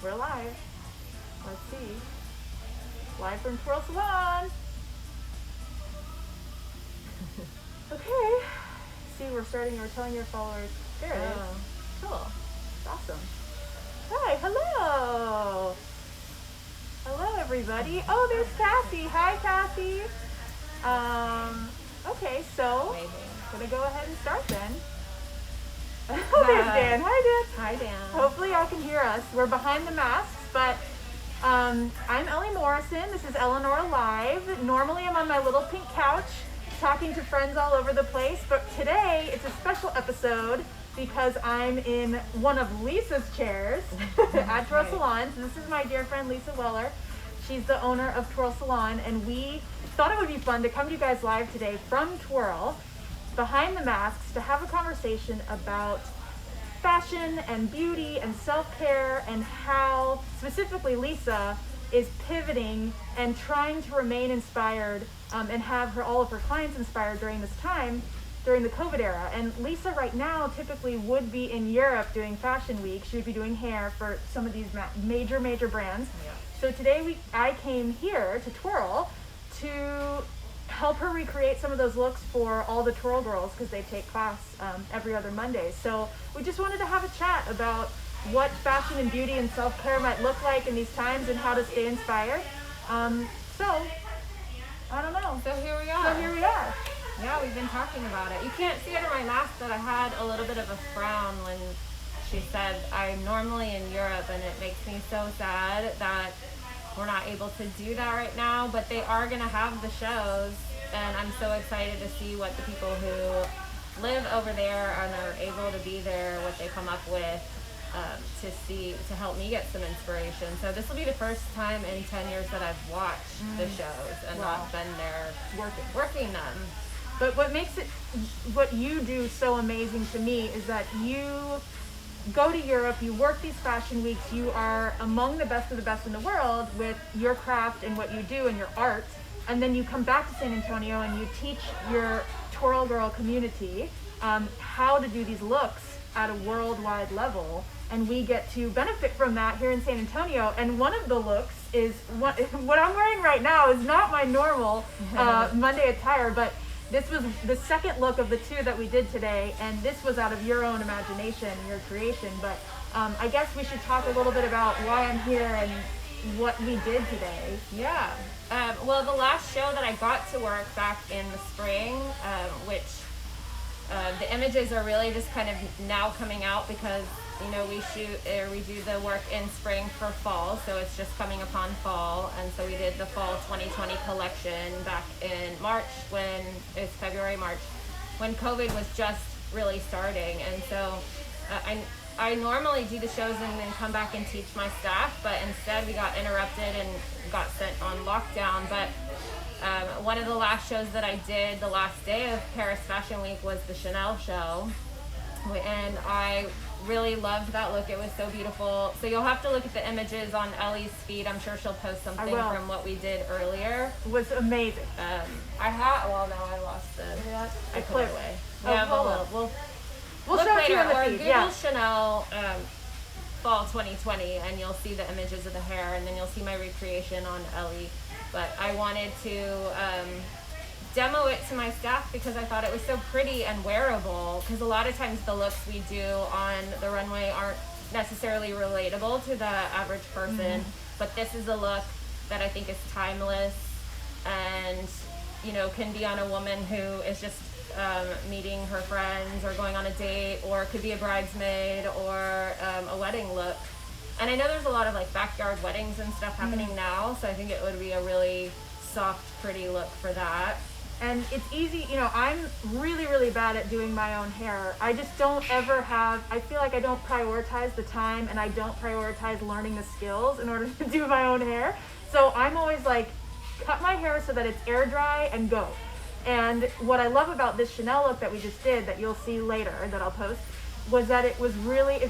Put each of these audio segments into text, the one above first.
We're live. Let's see. Live from Twirl Salon. Okay. See, we're telling your followers. There it is. Cool. It's awesome. Hi, hello. Hello, everybody. Oh, there's Cassie. Hi, Cassie. Okay, so gonna go ahead and start then. Oh, there's Dan. Hi, Dan. Hi, Dan. Hopefully y'all can hear us. We're behind the masks, but I'm Ellie Morrison. This is Eleanora Live. Normally I'm on my little pink couch talking to friends all over the place, but today it's a special episode because I'm in one of Lisa's chairs at Twirl Salon. So this is my dear friend Lisa Weller. She's the owner of Twirl Salon, and we thought it would be fun to come to you guys live today from Twirl, behind the masks, to have a conversation about fashion and beauty and self-care, and how specifically Lisa is pivoting and trying to remain inspired and have all of her clients inspired during this time, during the COVID era. And Lisa right now typically would be in Europe doing fashion week. She would be doing hair for some of these major brands. Yeah. So today I came here to Twirl to help her recreate some of those looks for all the Twirl girls, because they take class every other Monday. So we just wanted to have a chat about what fashion and beauty and self-care might look like in these times and how to stay inspired. So I don't know. So here we are. Yeah, we've been talking about it. You can't see under my mask that I had a little bit of a frown when she said I'm normally in Europe, and it makes me so sad that we're not able to do that right now, but they are going to have the shows, and I'm so excited to see what the people who live over there and are able to be there, what they come up with to help me get some inspiration. So this will be the first time in 10 years that I've watched the shows and not been there working them. But what you do so amazing to me is that you go to Europe, you work these fashion weeks, you are among the best of the best in the world with your craft and what you do and your art, and then you come back to San Antonio and you teach your Twirl girl community how to do these looks at a worldwide level, and we get to benefit from that here in San Antonio. And one of the looks is what I'm wearing right now is not my normal Monday attire, but this was the second look of the two that we did today, and this was out of your own imagination, your creation. But I guess we should talk a little bit about why I'm here and what we did today. Yeah. Well, the last show that I got to work back in the spring, which the images are really just kind of now coming out because, we do the work in spring for fall, so it's just coming upon fall. And so we did the fall 2020 collection back in February, March, when COVID was just really starting. And so I normally do the shows and then come back and teach my staff, but instead we got interrupted and got sent on lockdown. But one of the last shows that I did, the last day of Paris Fashion Week, was the Chanel show, and I really loved that look. It was so beautiful. So you'll have to look at the images on Ellie's feed. I'm sure she'll post something from what we did earlier. It was amazing. I lost the I put it away. We'll look show later, it to you on the or feed. Google Chanel fall 2020, and you'll see the images of the hair, and then you'll see my recreation on Ellie. But I wanted to demo it to my staff because I thought it was so pretty and wearable, because a lot of times the looks we do on the runway aren't necessarily relatable to the average person, but this is a look that I think is timeless and can be on a woman who is just meeting her friends or going on a date, or it could be a bridesmaid or a wedding look. And I know there's a lot of backyard weddings and stuff happening now, so I think it would be a really soft, pretty look for that. And it's easy, I'm really, really bad at doing my own hair. I just don't ever I feel like I don't prioritize the time, and I don't prioritize learning the skills in order to do my own hair. So I'm always cut my hair so that it's air dry and go. And what I love about this Chanel look that we just did, that you'll see later, that I'll post, was that it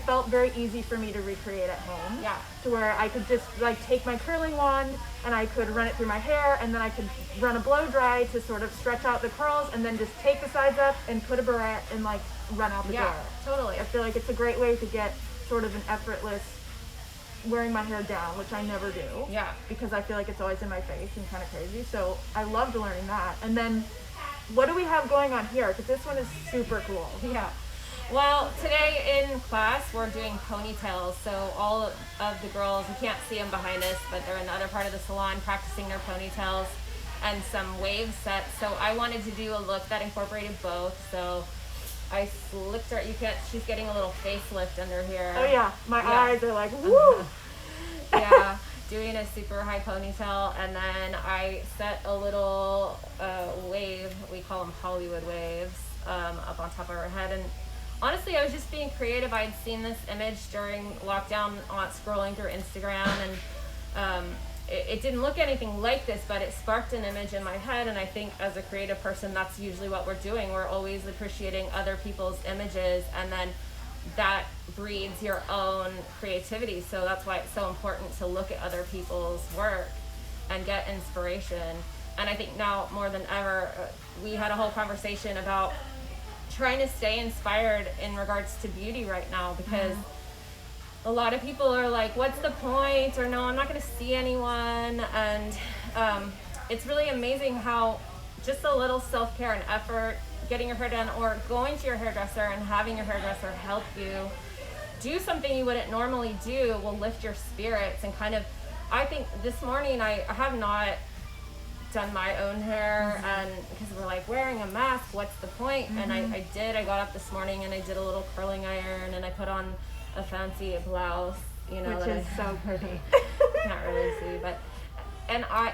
felt very easy for me to recreate at home. Yeah. To where I could just take my curling wand and I could run it through my hair, and then I could run a blow dry to sort of stretch out the curls, and then just take the sides up and put a barrette and run out the door. Totally. I feel like it's a great way to get sort of an effortless wearing my hair down, which I never do. Yeah. Because I feel like it's always in my face and kind of crazy. So I loved learning that. And then what do we have going on here? Because this one is super cool. Yeah. Well, today in class we're doing ponytails. So all of the girls, you can't see them behind us, but they're in the other part of the salon practicing their ponytails and some wave sets. So I wanted to do a look that incorporated both. So I slicked her. She's getting a little facelift under here. Oh yeah, my eyes are like woo. Yeah, doing a super high ponytail, and then I set a little wave. We call them Hollywood waves up on top of her head. And honestly, I was just being creative. I had seen this image during lockdown on scrolling through Instagram, and it didn't look anything like this, but it sparked an image in my head. And I think as a creative person, that's usually what we're doing. We're always appreciating other people's images, and then that breeds your own creativity. So that's why it's so important to look at other people's work and get inspiration. And I think now more than ever, we had a whole conversation about trying to stay inspired in regards to beauty right now, because a lot of people are like, what's the point? Or no, I'm not going to see anyone. And it's really amazing how just a little self-care and effort, getting your hair done or going to your hairdresser and having your hairdresser help you do something you wouldn't normally do will lift your spirits. And kind of, I think this morning I have not done my own hair, and because we're like wearing a mask, what's the point? And I got up this morning and I did a little curling iron, and I put on a fancy blouse, you know, which is so pretty. Can't really see, but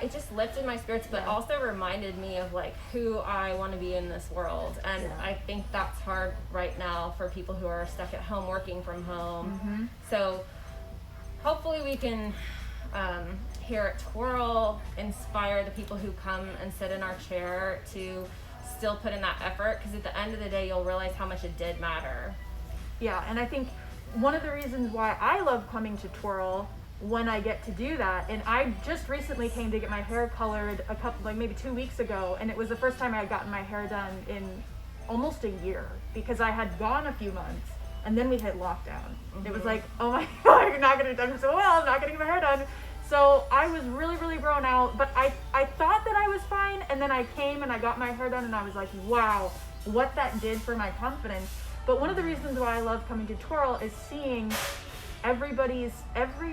it just lifted my spirits, but also reminded me of like who I want to be in this world. And I think that's hard right now for people who are stuck at home working from home. So hopefully we can here at Twirl inspire the people who come and sit in our chair to still put in that effort, because at the end of the day you'll realize how much it did matter. Yeah, and I think one of the reasons why I love coming to Twirl when I get to do that, and I just recently came to get my hair colored maybe 2 weeks ago, and it was the first time I had gotten my hair done in almost a year, because I had gone a few months and then we hit lockdown. It was like, oh my God, you're not getting it done so well, I'm not getting my hair done. So I was really, really grown out, but I thought that I was fine, and then I came and I got my hair done, and I was like, wow, what that did for my confidence. But one of the reasons why I love coming to Twirl is seeing every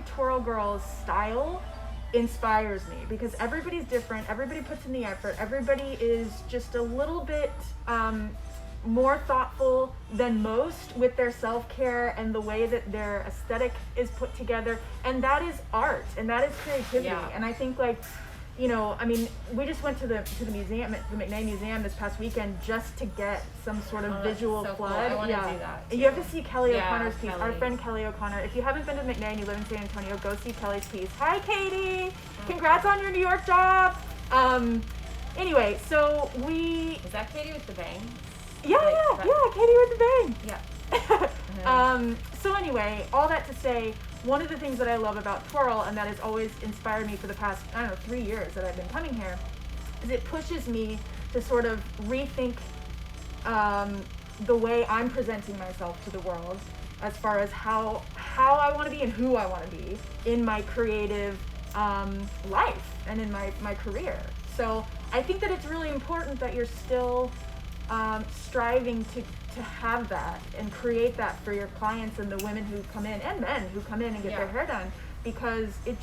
Twirl girl's style inspires me, because everybody's different, everybody puts in the effort, everybody is just a little bit more thoughtful than most with their self-care and the way that their aesthetic is put together, and that is art and that is creativity. And I think, like, you know, I mean, we just went to the museum, the McNay Museum this past weekend, just to get some sort of visual so flood. Cool. I want to do that too. You have to see Kelly O'Connor's piece. Kelly. Our friend Kelly O'Connor. If you haven't been to McNay and you live in San Antonio, go see Kelly's piece. Hi, Katie. Congrats on your New York job. Anyway, so is that Katie with the bangs? Yeah, Katie with the bang. Yeah. So anyway, all that to say, one of the things that I love about Twirl, and that has always inspired me for the past, 3 years that I've been coming here, is it pushes me to sort of rethink the way I'm presenting myself to the world, as far as how I want to be and who I want to be in my creative life and in my career. So I think that it's really important that you're still striving to have that and create that for your clients and the women who come in, and men who come in and get their hair done, because it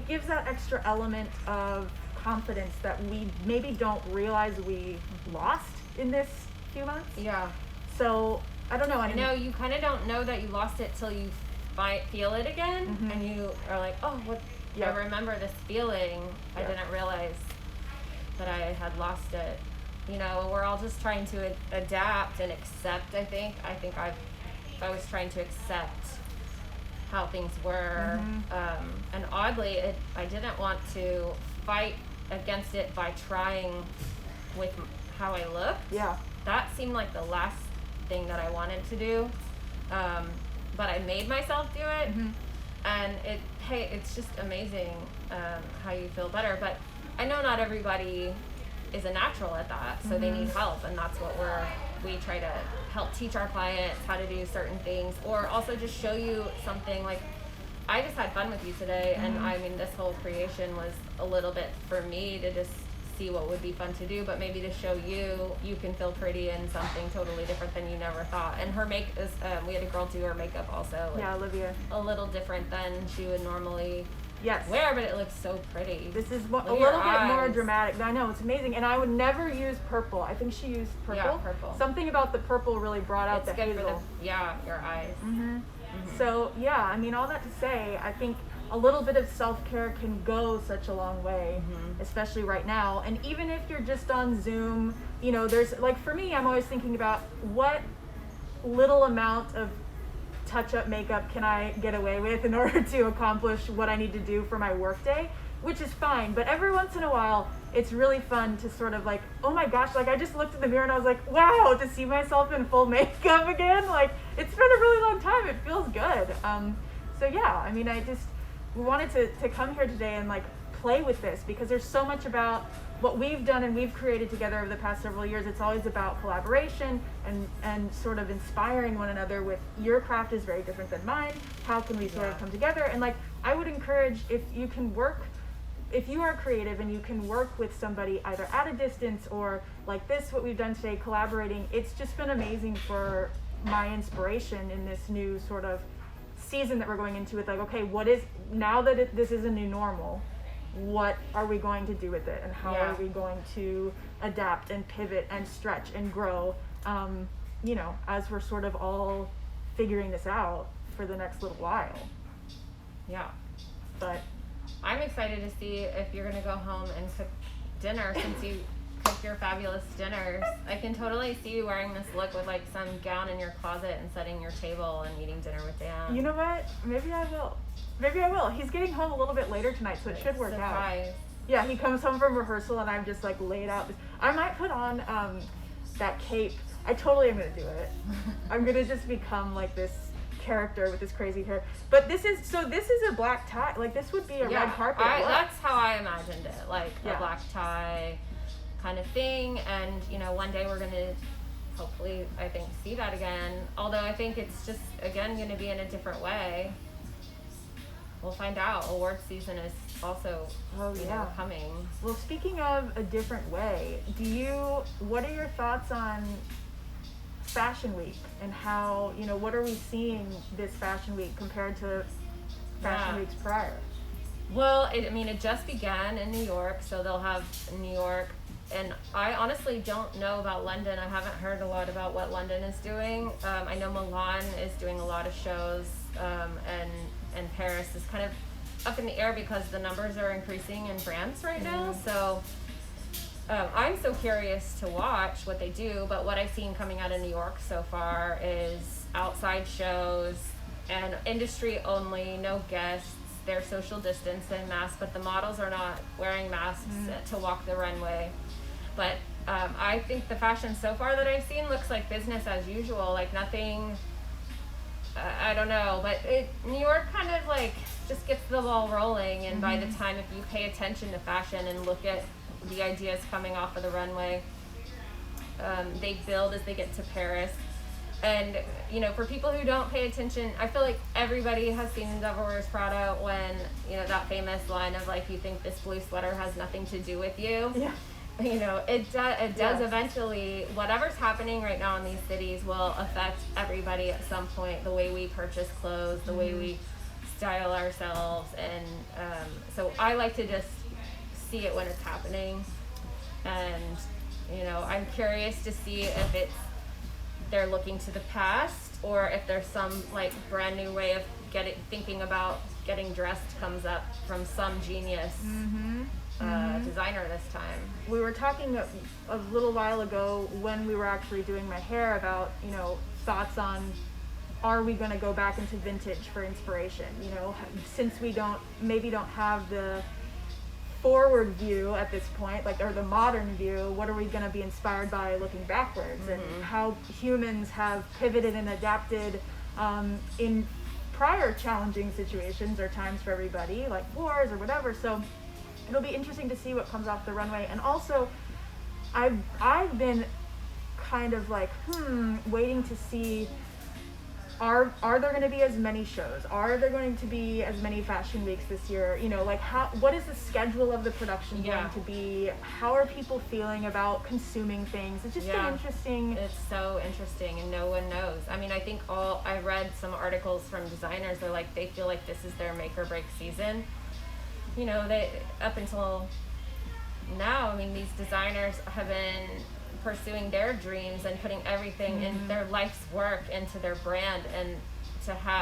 gives that extra element of confidence that we maybe don't realize we lost in this few months. Yeah. So I don't know. I know you kind of don't know that you lost it till you feel it again, and you are like, oh, what? I remember this feeling. I didn't realize that I had lost it. You know, we're all just trying to adapt and accept. I think I was trying to accept how things were, and oddly, I didn't want to fight against it by trying with how I looked. Yeah, that seemed like the last thing that I wanted to do, but I made myself do it, and it's just amazing how you feel better. But I know not everybody is a natural at that, so they need help, and that's what we try to help teach our clients how to do certain things, or also just show you something. Like, I just had fun with you today, and I mean, this whole creation was a little bit for me to just see what would be fun to do, but maybe to show you can feel pretty in something totally different than you never thought. And her make is, we had a girl do her makeup also. Like, yeah, Olivia. A little different than she would normally Yes. wear, but it looks so pretty. This is a little bit more dramatic. I know, it's amazing. And I would never use purple. I think she used purple. Yeah, purple. Something about the purple really brought out It's the good hazel. for your eyes. So, yeah, I mean, all that to say, I think a little bit of self-care can go such a long way, especially right now. And even if you're just on Zoom, you know, there's, like, for me, I'm always thinking about what little amount of touch-up makeup can I get away with in order to accomplish what I need to do for my workday, which is fine. But every once in a while, it's really fun to sort of like, oh my gosh, like I just looked in the mirror and I was like, wow, to see myself in full makeup again, like it's been a really long time. It feels good. So yeah, I mean, we wanted to come here today and like play with this because there's so much about what we've done and we've created together over the past several years. It's always about collaboration and sort of inspiring one another with your craft is very different than mine. How can we sort of come together? And like, I would encourage if you are creative and you can work with somebody either at a distance or like this, what we've done today, collaborating, it's just been amazing for my inspiration in this new sort of season that we're going into with like, okay, now that this is a new normal, what are we going to do with it and how are we going to adapt and pivot and stretch and grow, you know, as we're sort of all figuring this out for the next little while. Yeah. But I'm excited to see if you're going to go home and cook dinner since you cook your fabulous dinners. I can totally see you wearing this look with like some gown in your closet and setting your table and eating dinner with Dan. You know what? Maybe I will. He's getting home a little bit later tonight, so it should work out. Yeah, he comes home from rehearsal and I've just like laid out. I might put on that cape. I totally am going to do it. I'm going to just become like this character with this crazy hair. But this is a black tie. Like this would be a red carpet look. That's how I imagined it. Like a black tie kind of thing. And, you know, one day we're going to hopefully, I think, see that again. Although I think it's just, again, going to be in a different way. We'll find out. Award season is also coming. Well, speaking of a different way, what are your thoughts on Fashion Week and how, you know, what are we seeing this Fashion Week compared to Fashion Weeks prior? Well, it just began in New York, so they'll have New York. And I honestly don't know about London. I haven't heard a lot about what London is doing. I know Milan is doing a lot of shows, and Paris is kind of up in the air because the numbers are increasing in France right now. So I'm so curious to watch what they do, but what I've seen coming out of New York so far is outside shows and industry only, no guests. They're social distance and masks, but the models are not wearing masks to walk the runway. But I think the fashion so far that I've seen looks like business as usual, like nothing, I don't know, but New York kind of like just gets the ball rolling, and by the time, if you pay attention to fashion and look at the ideas coming off of the runway, they build as they get to Paris. And, you know, for people who don't pay attention, I feel like everybody has seen The Devil Wears Prada when, you know, that famous line of like, you think this blue sweater has nothing to do with you. Yeah. You know, it does eventually. Whatever's happening right now in these cities will affect everybody at some point. The way we purchase clothes, the way we style ourselves, and so I like to just see it when it's happening. And, you know, I'm curious to see if they're looking to the past or if there's some like brand new way of thinking about getting dressed comes up from some genius designer this time. We were talking a little while ago when we were actually doing my hair about, you know, thoughts on, are we going to go back into vintage for inspiration? You know, since we don't have the forward view at this point, like, or the modern view, what are we going to be inspired by looking backwards? And how humans have pivoted and adapted in prior challenging situations or times for everybody, like wars or whatever. So it'll be interesting to see what comes off the runway. And also, I've been kind of like, waiting to see are there going to be as many shows? Are there going to be as many fashion weeks this year? You know, like what is the schedule of the production going to be? How are people feeling about consuming things? It's just been interesting. It's so interesting, and no one knows. I mean, I think I read some articles from designers. They're like, they feel like this is their make or break season. You know, they up until now, I mean, these designers have been pursuing their dreams and putting everything in their life's work into their brand, and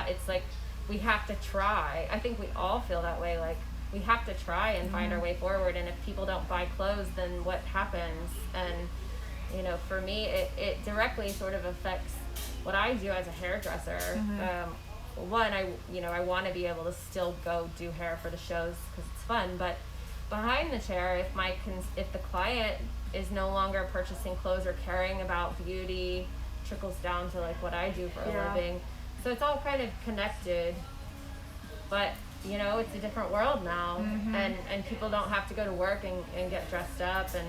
it's like we have to try. I think we all feel that way, like we have to try and find our way forward, and if people don't buy clothes, then what happens? And you know, for me, it directly sort of affects what I do as a hairdresser. One, I want to be able to still go do hair for the shows because it's fun, but behind the chair, if the client is no longer purchasing clothes or caring about beauty, trickles down to like what I do for a living. So it's all kind of connected, but you know, it's a different world now, and people don't have to go to work and get dressed up, and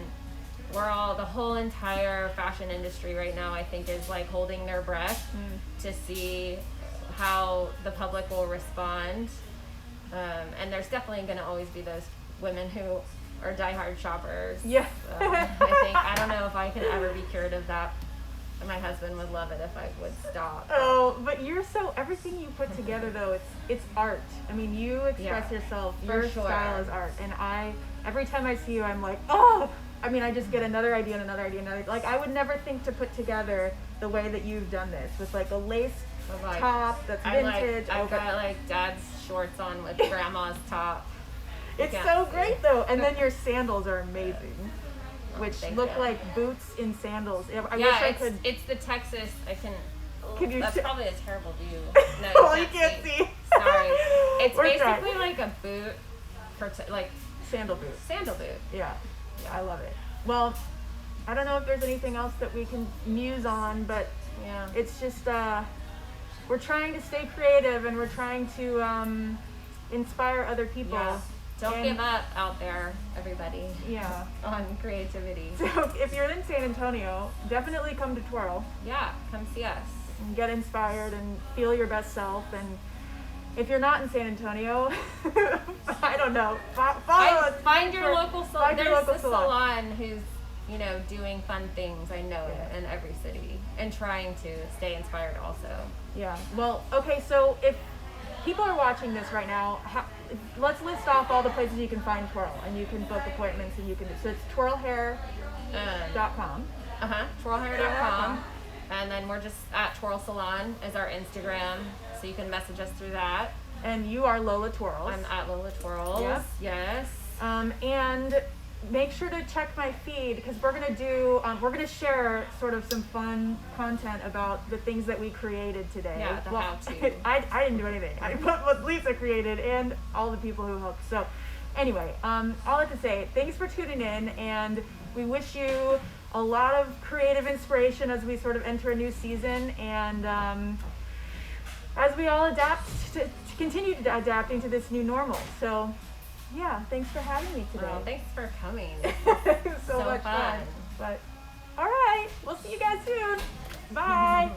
the whole entire fashion industry right now, I think, is like holding their breath to see how the public will respond. And there's definitely going to always be those women who are diehard shoppers. Yeah. I don't know if I can ever be cured of that. My husband would love it if I would stop. Oh, but everything you put together though, it's art. I mean, you express yourself. Your style is art. And every time I see you, I'm like, oh, I mean, I just get another idea and another idea and another. Like, I would never think to put together the way that you've done this with like a lace top that's vintage. I've got like dad's shorts on with grandma's top. It's so great though. And then your sandals are amazing, which look like boots in sandals. I wish I could. It's the Texas. That's probably a terrible view. No, well, you can't see. Sorry. It's basically like a boot, like sandal boot. Sandal boot. Yeah, I love it. Well, I don't know if there's anything else that we can muse on, but it's just we're trying to stay creative, and we're trying to inspire other people. Yeah. Don't give up out there, everybody. Yeah. On creativity. So if you're in San Antonio, definitely come to Twirl. Yeah, come see us. And get inspired and feel your best self. And if you're not in San Antonio, I don't know. Follow us. Find your local salon. There's a salon who's, doing fun things. I know it in every city, and trying to stay inspired also. Yeah. Well, okay. So if people are watching this right now, let's list off all the places you can find Twirl, and you can book appointments, and you can. So it's twirlhair.com. Twirlhair.com. And then we're just at Twirl Salon is our Instagram, so you can message us through that. And you are Lola Twirls. I'm at Lola Twirls. Yes. And make sure to check my feed, because we're gonna share sort of some fun content about the things that we created today. Yeah, the how-to. I didn't do anything. I put what Lisa created and all the people who helped. So anyway, all I have to say, thanks for tuning in, and we wish you a lot of creative inspiration as we sort of enter a new season, and as we all adapt to continue adapting to this new normal. So yeah, thanks for having me today. Oh, thanks for coming. so much fun. But all right, we'll see you guys soon. Bye.